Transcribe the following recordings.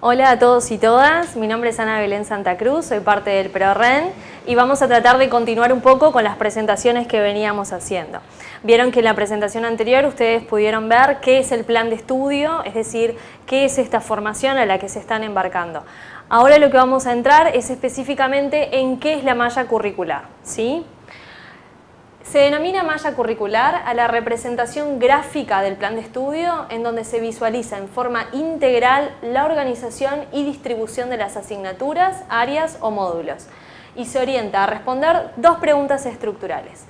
Hola a todos y todas, mi nombre es Ana Belén Santa Cruz, soy parte del PROREN y vamos a tratar de continuar un poco con las presentaciones que veníamos haciendo. Vieron que en la presentación anterior ustedes pudieron ver qué es el plan de estudio, es decir, qué es esta formación a la que se están embarcando. Ahora lo que vamos a entrar es específicamente en qué es la malla curricular, ¿sí? Se denomina malla curricular a la representación gráfica del plan de estudio en donde se visualiza en forma integral la organización y distribución de las asignaturas, áreas o módulos y se orienta a responder dos preguntas estructurales.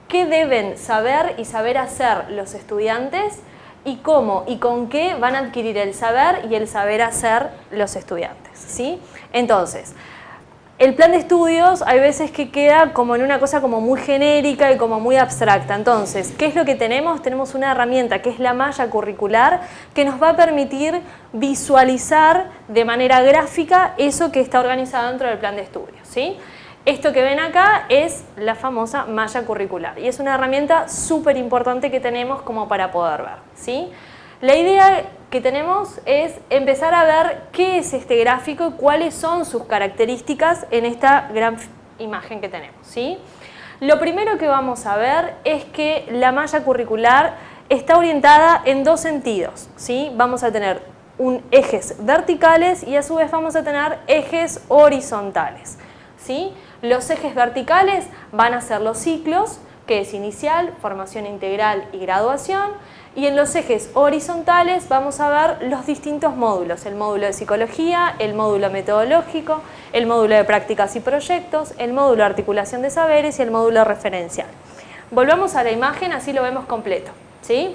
¿Qué deben saber y saber hacer los estudiantes? Y cómo y con qué van a adquirir el saber y el saber hacer los estudiantes, ¿sí? Entonces, el plan de estudios hay veces que queda como en una cosa como muy genérica y como muy abstracta. Entonces, ¿qué es lo que tenemos? Tenemos una herramienta que es la malla curricular que nos va a permitir visualizar de manera gráfica eso que está organizado dentro del plan de estudios, ¿sí? Esto que ven acá es la famosa malla curricular y es una herramienta súper importante que tenemos como para poder ver, ¿sí? La idea que tenemos es empezar a ver qué es este gráfico y cuáles son sus características en esta gran imagen que tenemos, ¿sí? Lo primero que vamos a ver es que la malla curricular está orientada en dos sentidos, ¿sí? Vamos a tener ejes verticales y a su vez vamos a tener ejes horizontales, ¿sí? Los ejes verticales van a ser los ciclos, que es inicial, formación integral y graduación, y en los ejes horizontales vamos a ver los distintos módulos, el módulo de psicología, el módulo metodológico, el módulo de prácticas y proyectos, el módulo de articulación de saberes y el módulo referencial. Volvamos a la imagen, así lo vemos completo, ¿sí?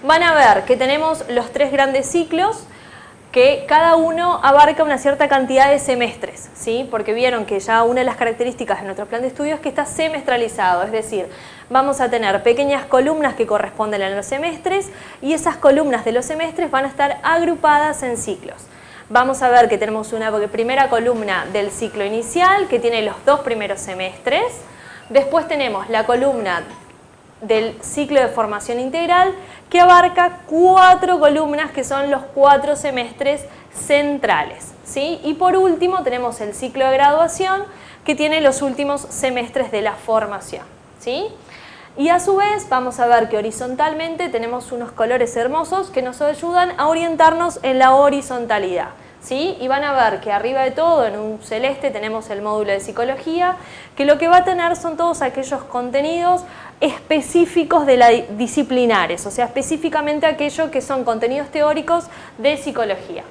Van a ver que tenemos los tres grandes ciclos, que cada uno abarca una cierta cantidad de semestres, ¿sí? Porque vieron que ya una de las características de nuestro plan de estudios es que está semestralizado, es decir, vamos a tener pequeñas columnas que corresponden a los semestres y esas columnas de los semestres van a estar agrupadas en ciclos. Vamos a ver que tenemos una primera columna del ciclo inicial que tiene los dos primeros semestres, después tenemos la columna del ciclo de formación integral que abarca 4 columnas que son los 4 semestres centrales, ¿sí? Y por último tenemos el ciclo de graduación que tiene los últimos semestres de la formación, ¿sí? Y a su vez vamos a ver que horizontalmente tenemos unos colores hermosos que nos ayudan a orientarnos en la horizontalidad, ¿sí? Y van a ver que arriba de todo, en un celeste, tenemos el módulo de psicología, que lo que va a tener son todos aquellos contenidos específicos de la disciplinares, o sea, específicamente aquellos que son contenidos teóricos de psicología.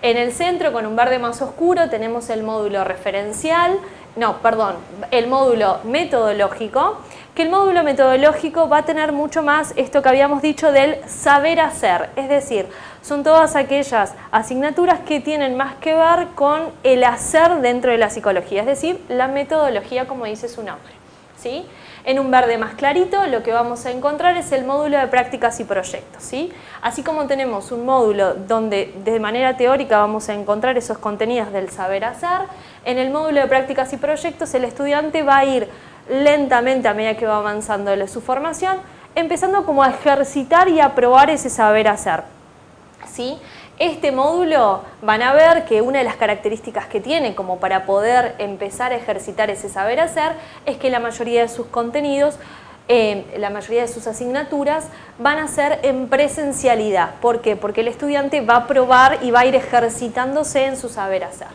En el centro, con un verde más oscuro, tenemos el módulo referencial, el módulo metodológico, que el módulo metodológico va a tener mucho más esto que habíamos dicho del saber hacer, es decir, son todas aquellas asignaturas que tienen más que ver con el hacer dentro de la psicología, es decir, la metodología como dice su nombre, ¿sí? En un verde más clarito lo que vamos a encontrar es el módulo de prácticas y proyectos, ¿sí? Así como tenemos un módulo donde de manera teórica vamos a encontrar esos contenidos del saber hacer, en el módulo de prácticas y proyectos el estudiante va a ir lentamente a medida que va avanzando en su formación, empezando como a ejercitar y a probar ese saber hacer, ¿sí? Este módulo van a ver que una de las características que tiene como para poder empezar a ejercitar ese saber hacer es que la mayoría de sus contenidos, la mayoría de sus asignaturas van a ser en presencialidad. ¿Por qué? Porque el estudiante va a probar y va a ir ejercitándose en su saber hacer.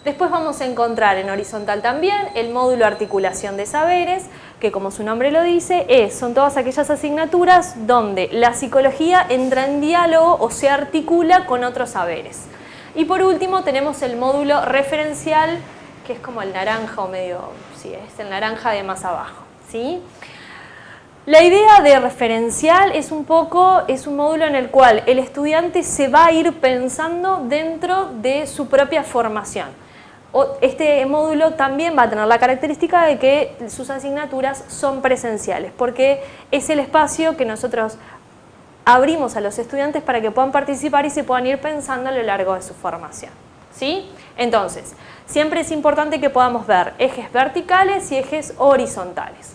Después vamos a encontrar en horizontal también el módulo articulación de saberes, que como su nombre lo dice, son todas aquellas asignaturas donde la psicología entra en diálogo o se articula con otros saberes. Y por último tenemos el módulo referencial, que es como el naranja o medio, sí, es el naranja de más abajo, ¿sí? La idea de referencial es un módulo en el cual el estudiante se va a ir pensando dentro de su propia formación. Este módulo también va a tener la característica de que sus asignaturas son presenciales, porque es el espacio que nosotros abrimos a los estudiantes para que puedan participar y se puedan ir pensando a lo largo de su formación, ¿sí? Entonces, siempre es importante que podamos ver ejes verticales y ejes horizontales.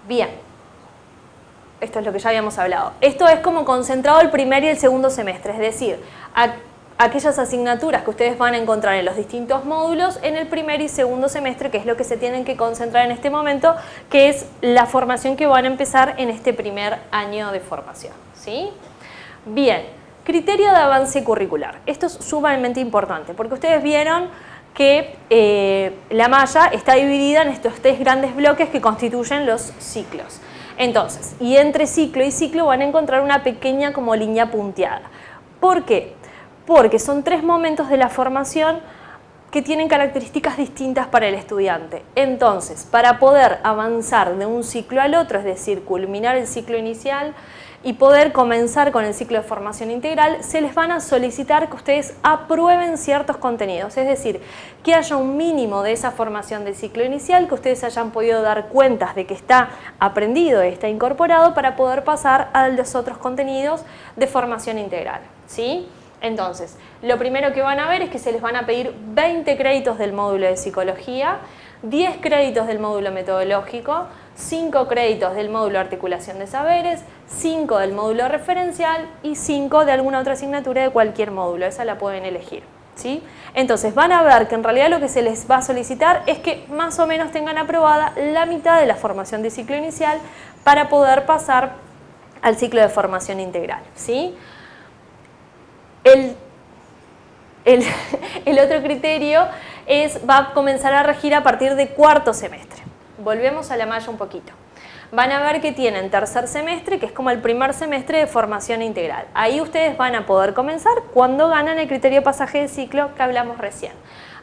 Bien. esto es lo que ya habíamos hablado. Esto es como concentrado el primer y el segundo semestre, es decir, aquellas asignaturas que ustedes van a encontrar en los distintos módulos en el primer y segundo semestre, que es lo que se tienen que concentrar en este momento, que es la formación que van a empezar en este primer año de formación, ¿sí? Bien, criterio de avance curricular. Esto es sumamente importante, porque ustedes vieron que la malla está dividida en estos 3 grandes bloques que constituyen los ciclos. Entonces, y entre ciclo y ciclo van a encontrar una pequeña como línea punteada. ¿Por qué? Porque son 3 momentos de la formación que tienen características distintas para el estudiante. Entonces, para poder avanzar de un ciclo al otro, es decir, culminar el ciclo inicial y poder comenzar con el ciclo de formación integral, se les van a solicitar que ustedes aprueben ciertos contenidos, es decir, que haya un mínimo de esa formación del ciclo inicial, que ustedes hayan podido dar cuentas de que está aprendido, está incorporado, para poder pasar a los otros contenidos de formación integral, ¿sí? Entonces, lo primero que van a ver es que se les van a pedir 20 créditos del módulo de psicología, 10 créditos del módulo metodológico, 5 créditos del módulo articulación de saberes, 5 del módulo referencial y 5 de alguna otra asignatura de cualquier módulo. Esa la pueden elegir, ¿sí? Entonces van a ver que en realidad lo que se les va a solicitar es que más o menos tengan aprobada la mitad de la formación de ciclo inicial para poder pasar al ciclo de formación integral, ¿sí? El otro criterio va a comenzar a regir a partir de cuarto semestre. Volvemos a la malla un poquito. Van a ver que tienen tercer semestre, que es como el primer semestre de formación integral. Ahí ustedes van a poder comenzar cuando ganan el criterio pasaje de ciclo que hablamos recién.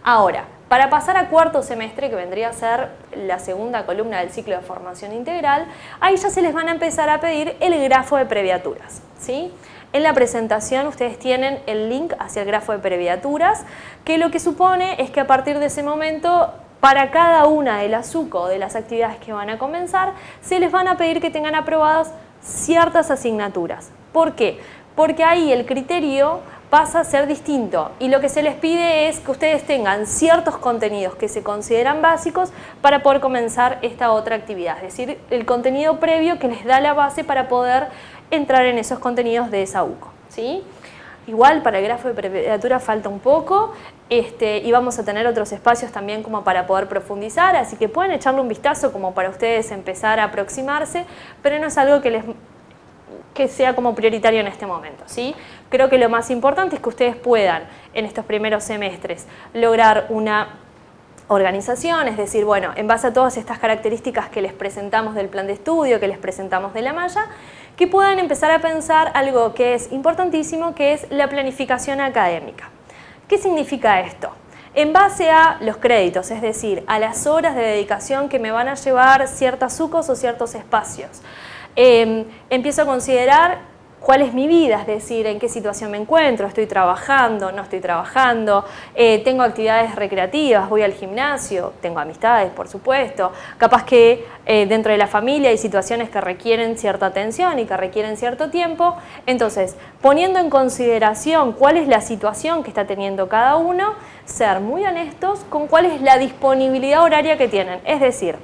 Ahora, para pasar a cuarto semestre, que vendría a ser la segunda columna del ciclo de formación integral, ahí ya se les van a empezar a pedir el grafo de previaturas, ¿sí? En la presentación ustedes tienen el link hacia el grafo de previaturas, que lo que supone es que a partir de ese momento, para cada una de las UCO, de las actividades que van a comenzar, se les van a pedir que tengan aprobadas ciertas asignaturas. ¿Por qué? Porque ahí el criterio pasa a ser distinto y lo que se les pide es que ustedes tengan ciertos contenidos que se consideran básicos para poder comenzar esta otra actividad, es decir, el contenido previo que les da la base para poder entrar en esos contenidos de esa UCO, ¿sí? Igual para el grafo de previatura falta un poco y vamos a tener otros espacios también como para poder profundizar, así que pueden echarle un vistazo como para ustedes empezar a aproximarse, pero no es algo que sea como prioritario en este momento, ¿sí? Creo que lo más importante es que ustedes puedan en estos primeros semestres lograr una organización, es decir, bueno, en base a todas estas características que les presentamos del plan de estudio, que les presentamos de la malla, que puedan empezar a pensar algo que es importantísimo, que es la planificación académica. ¿Qué significa esto? En base a los créditos, es decir, a las horas de dedicación que me van a llevar ciertas UCOs o ciertos espacios, empiezo a considerar cuál es mi vida, es decir, en qué situación me encuentro, estoy trabajando, no estoy trabajando, tengo actividades recreativas, voy al gimnasio, tengo amistades, por supuesto, capaz que dentro de la familia hay situaciones que requieren cierta atención y que requieren cierto tiempo, entonces, poniendo en consideración cuál es la situación que está teniendo cada uno, ser muy honestos con cuál es la disponibilidad horaria que tienen, es decir,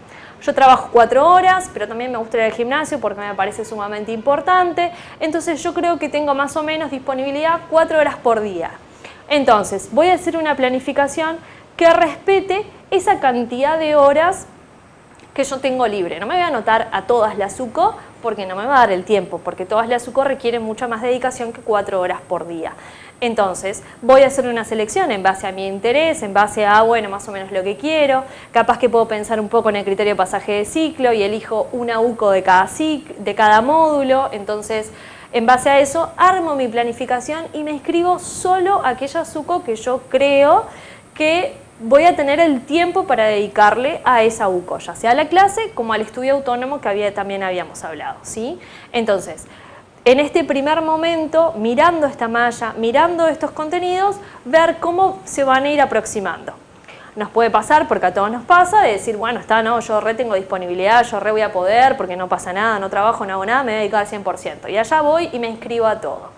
yo trabajo 4 horas, pero también me gusta ir al gimnasio porque me parece sumamente importante. Entonces yo creo que tengo más o menos disponibilidad 4 horas por día. Entonces voy a hacer una planificación que respete esa cantidad de horas que yo tengo libre. No me voy a anotar a todas las UCO porque no me va a dar el tiempo, porque todas las UCO requieren mucha más dedicación que 4 horas por día. Entonces, voy a hacer una selección en base a mi interés, en base a, bueno, más o menos lo que quiero. Capaz que puedo pensar un poco en el criterio de pasaje de ciclo y elijo una UCO de cada módulo. Entonces, en base a eso, armo mi planificación y me inscribo solo a aquellas UCO que yo creo que voy a tener el tiempo para dedicarle a esa UCO, ya sea a la clase como al estudio autónomo que también habíamos hablado, ¿sí? Entonces, en este primer momento, mirando esta malla, mirando estos contenidos, ver cómo se van a ir aproximando. Nos puede pasar, porque a todos nos pasa, de decir, bueno, yo re tengo disponibilidad, yo re voy a poder, porque no pasa nada, no trabajo, no hago nada, me voy a dedicar al 100%. Y allá voy y me inscribo a todo.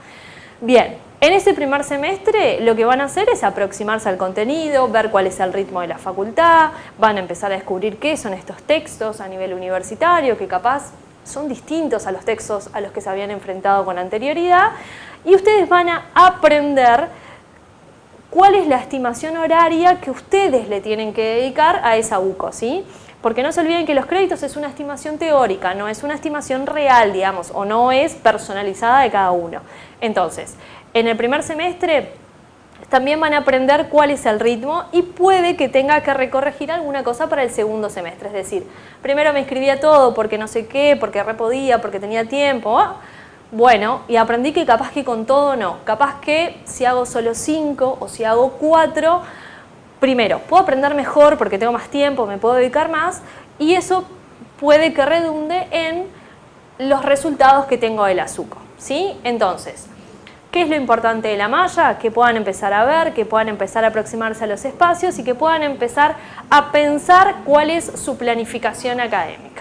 Bien, en ese primer semestre lo que van a hacer es aproximarse al contenido, ver cuál es el ritmo de la facultad, van a empezar a descubrir qué son estos textos a nivel universitario, que capaz son distintos a los textos a los que se habían enfrentado con anterioridad y ustedes van a aprender cuál es la estimación horaria que ustedes le tienen que dedicar a esa UCO, ¿sí? Porque no se olviden que los créditos es una estimación teórica, no es una estimación real, digamos, o no es personalizada de cada uno. Entonces, en el primer semestre también van a aprender cuál es el ritmo y puede que tenga que recorregir alguna cosa para el segundo semestre. Es decir, primero me inscribía todo porque no sé qué, porque podía, porque tenía tiempo. Bueno, y aprendí que capaz que con todo no. Capaz que si hago solo 5 o si hago 4, primero, puedo aprender mejor porque tengo más tiempo, me puedo dedicar más y eso puede que redunde en los resultados que tengo de la SUCO, ¿sí? Entonces, ¿qué es lo importante de la malla? Que puedan empezar a ver, que puedan empezar a aproximarse a los espacios y que puedan empezar a pensar cuál es su planificación académica.